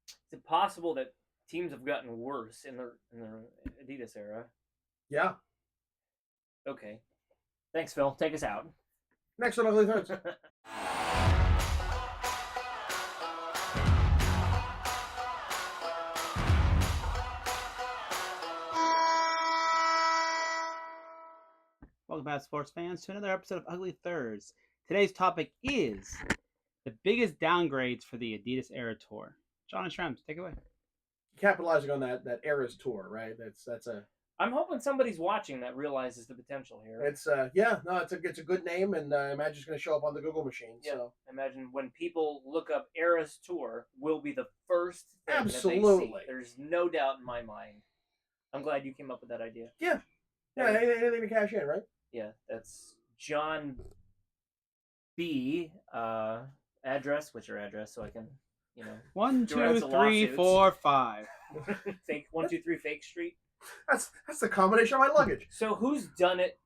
Is it possible that teams have gotten worse in the Adidas era? Yeah. Okay. Thanks, Phil. Take us out. Next on Ugly Threads. Welcome back, sports fans, to another episode of Ugly Thirds. Today's topic is the biggest downgrades for the Adidas Era Tour. John and Shrems, take it away. Capitalizing on that Eras tour, right? That's a I'm hoping somebody's watching that realizes the potential here. it's it's a good name, and I imagine it's going to show up on the Google machine. Yeah. So Imagine when people look up Era's tour, will be the first thing that they absolutely, see. There's no doubt in my mind. I'm glad you came up with that idea. yeah. Anything to cash in, right? Yeah, that's John B. Address. What's your address so I can, 1, Durant's 2, 3, lawsuits. 4, 5. Fake 123 Fake Street. That's the combination of my luggage. So who's done it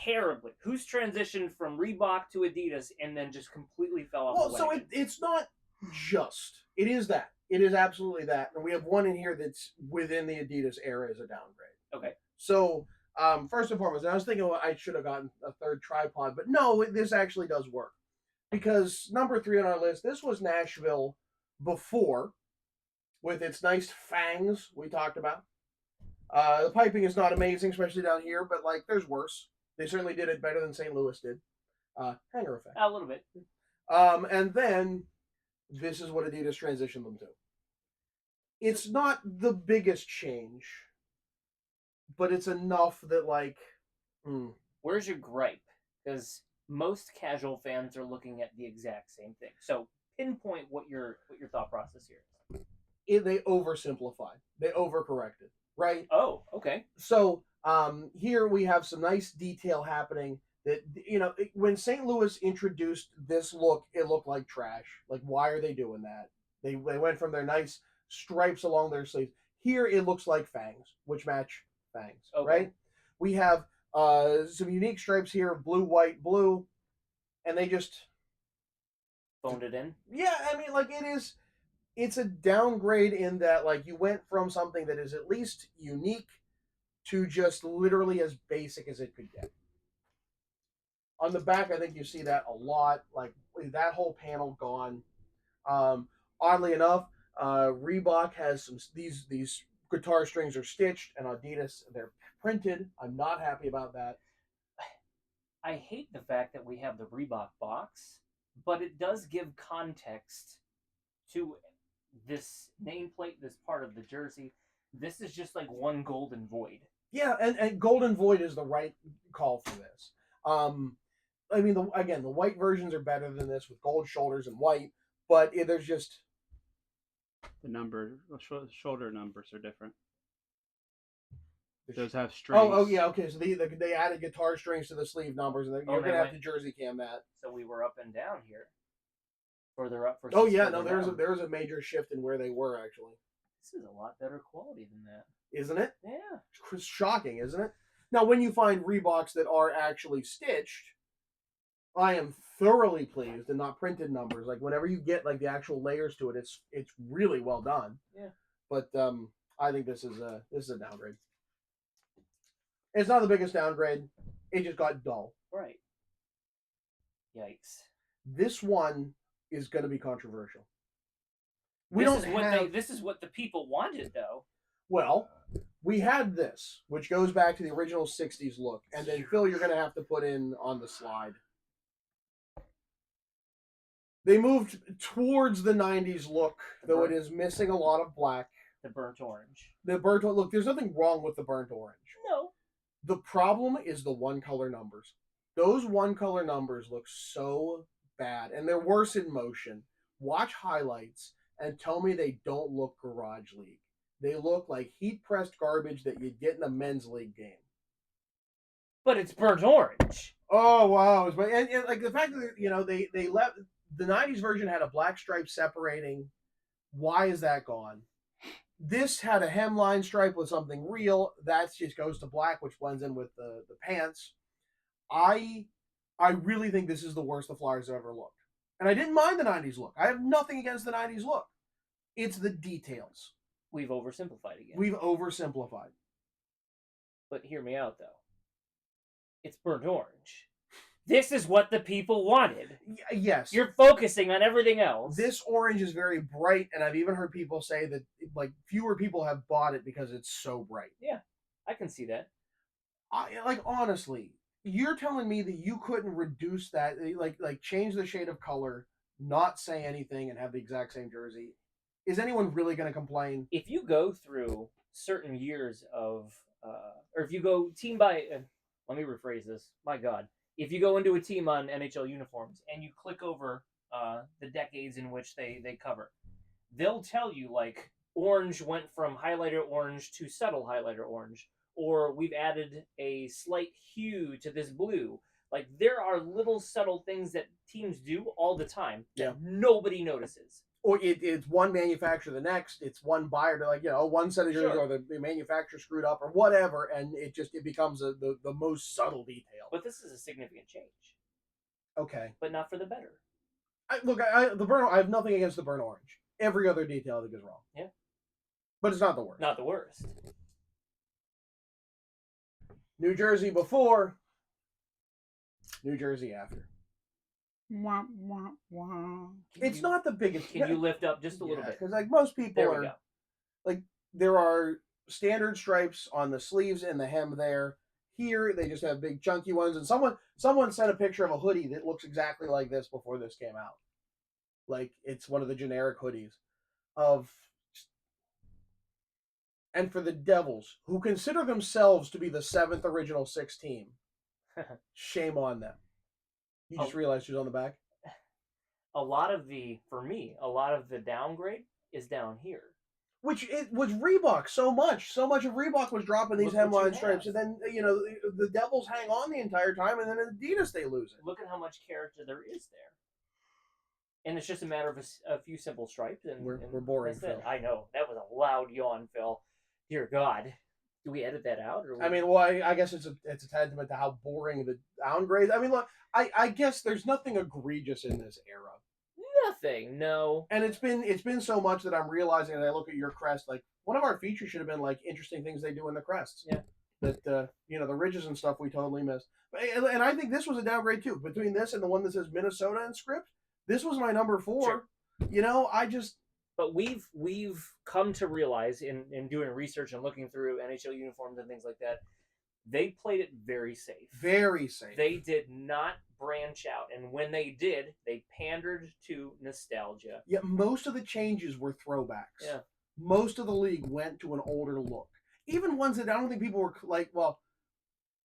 terribly? Who's transitioned from Reebok to Adidas and then just completely fell off the wagon? It's not just. It is that. It is absolutely that. And we have one in here that's within the Adidas era as a downgrade. Okay. So, first and foremost, I was thinking I should have gotten a third tripod, but no, this actually does work. Because number 3 on our list, this was Nashville before, with its nice fangs we talked about. The piping is not amazing, especially down here, but like there's worse. They certainly did it better than St. Louis did. Hanger effect. A little bit. And then this is what Adidas transitioned them to. It's not the biggest change, but it's enough that Where's your gripe? Because most casual fans are looking at the exact same thing. So pinpoint what your thought process here is. they oversimplified. They overcorrected, right? Oh, okay. So here we have some nice detail happening that, when St. Louis introduced this look, it looked like trash. Like, why are they doing that? They went from their nice stripes along their sleeves. Here it looks like fangs, which match fangs, Okay. right? We have some unique stripes here of blue, white, blue, and they just Phoned it in. yeah. I mean, like it's a downgrade in that like you went from something that is at least unique to just literally as basic as it could get. On the back, I think you see that a lot. Like that whole panel gone. Oddly enough, Reebok has some these guitar strings are stitched, and Adidas they're printed. I'm not happy about that. I hate the fact that we have the Reebok box, but it does give context to this nameplate, this part of the jersey. This is just like one golden void. Yeah, and Golden Void is the right call for this. I mean, the white versions are better than this with gold shoulders and white, but there's just The shoulder numbers are different. Those have oh strings. yeah, okay. So they added guitar strings to the sleeve numbers, and you're gonna have to jersey cam that. So we were up and down here. Further up. Oh yeah, no, there's a major shift in where they were actually. This is a lot better quality than that, isn't it? Yeah. It's shocking, isn't it? Now, when you find Reeboks that are actually stitched, I am thoroughly pleased and not printed numbers. Like whenever you get like the actual layers to it, it's really well done. Yeah. But I think this is a downgrade. It's not the biggest downgrade. It just got dull. Right. Yikes. This one is going to be controversial. This is what the people wanted, though. Well, we had this, which goes back to the original '60s look, and then Phil, you're going to have to put in on the slide. They moved towards the '90s look, though it is missing a lot of black. The burnt orange. Look, there's nothing wrong with the burnt orange. No. The problem is the one color numbers. Those one color numbers look so bad, and they're worse in motion. Watch highlights and tell me they don't look Garage League. They look like heat pressed garbage that you'd get in a men's league game. But it's burnt orange. Oh wow! And like the fact that they left the '90s version had a black stripe separating. Why is that gone? This had a hemline stripe with something real. That just goes to black, which blends in with the pants. I really think this is the worst the Flyers have ever looked. And I didn't mind the '90s look. I have nothing against the '90s look. It's the details. We've oversimplified again. We've oversimplified. But hear me out, though. It's burnt orange. This is what the people wanted. Yes. You're focusing on everything else. This orange is very bright, and I've even heard people say that like fewer people have bought it because it's so bright. Yeah, I can see that. Honestly, you're telling me that you couldn't reduce that, like change the shade of color, not say anything, and have the exact same jersey? Is anyone really going to complain? If you go through certain years of, or if you go team by, let me rephrase this. My God, if you go into a team on NHL uniforms and you click over the decades in which they cover, they'll tell you like orange went from highlighter orange to subtle highlighter orange, or we've added a slight hue to this blue. Like there are little subtle things that teams do all the time that nobody notices. Or it's one manufacturer, the next, it's one buyer to one set of jerseys, or the manufacturer screwed up or whatever, and it becomes the most subtle detail. But this is a significant change. Okay. But not for the better. I have nothing against the burnt orange. Every other detail I think is wrong. Yeah. But it's not the worst. Not the worst. New Jersey before, New Jersey after. Wah, wah, wah. It's not the biggest. Can you lift up just a little bit? Because like most people There we go. like there are standard stripes on the sleeves and the hem there. Here they just have big chunky ones, and someone sent a picture of a hoodie that looks exactly like this before this came out. Like it's one of the generic hoodies and for the Devils, who consider themselves to be the 7th original 6 team, shame on them. You just realized who's on the back? A lot of the downgrade is down here. Which it was Reebok so much of Reebok was dropping these hemline stripes, and then the Devils hang on the entire time, and then Adidas they lose it. Look at how much character there is there, and it's just a matter of a few simple stripes. And we're boring, Phil. Phil. I know that was a loud yawn, Phil. Dear God, do we edit that out? Or I mean, well, I guess it's a testament to how boring the downgrades. I mean, look, I guess there's nothing egregious in this era. Nothing, no. And it's been so much that I'm realizing, and I look at your crest, like one of our features should have been like interesting things they do in the crests. Yeah. That the ridges and stuff we totally missed. And I think this was a downgrade too. Between this and the one that says Minnesota in script, this was my number 4. Sure. But we've come to realize in doing research and looking through NHL uniforms and things like that, they played it very safe. Very safe. They did not branch out, and when they did, they pandered to nostalgia. Yeah, most of the changes were throwbacks. Yeah. Most of the league went to an older look. Even ones that I don't think people were like, well,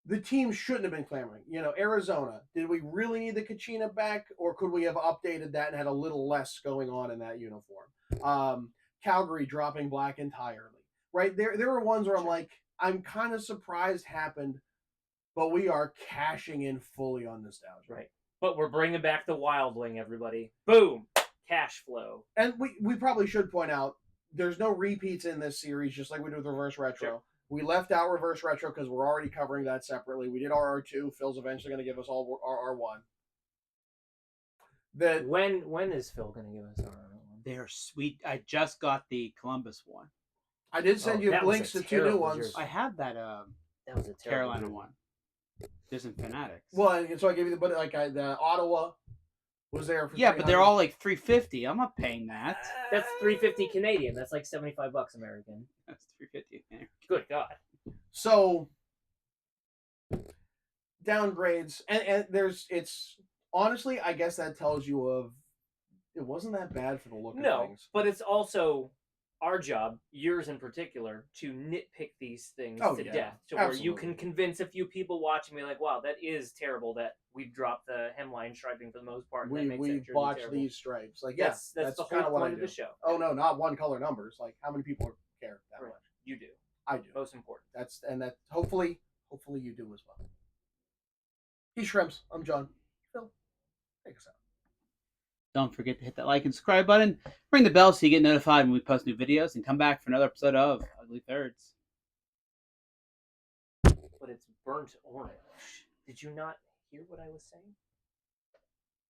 the team shouldn't have been clamoring. Arizona, did we really need the Kachina back, or could we have updated that and had a little less going on in that uniform? Calgary dropping black entirely. Right? There were ones where I'm like, I'm kind of surprised happened, but we are cashing in fully on nostalgia. Right. But we're bringing back the Wild Wing, everybody. Boom! Cash flow. And we probably should point out, there's no repeats in this series, just like we did with Reverse Retro. Sure. We left out Reverse Retro because we're already covering that separately. We did RR2. Phil's eventually going to give us all RR1. When is Phil going to give us RR1? They're sweet. I just got the Columbus one. I did send you links to 2 new ones. I had that that was a Carolina one. There's some Fanatics. Well, so I gave you the Ottawa was there for but they're all like $350. I'm not paying that. That's $350 Canadian. That's like $75 American. That's $350. Good God. So downgrades, and it's honestly, I guess that tells you it wasn't that bad for the look of things. But it's also our job, yours in particular, to nitpick these things to death, to where you can convince a few people watching me like, wow, that is terrible that we've dropped the hemline striping for the most part. We botched these stripes. Like, that's the whole kind of point of the show. Oh no, not one color numbers. Like, how many people care that much? You do. I do. Most important. That hopefully you do as well. He's Shrimps. I'm John. Phil, take us out. Don't forget to hit that like and subscribe button. Ring the bell so you get notified when we post new videos, and come back for another episode of Ugly Thirds. But it's burnt orange. Did you not hear what I was saying?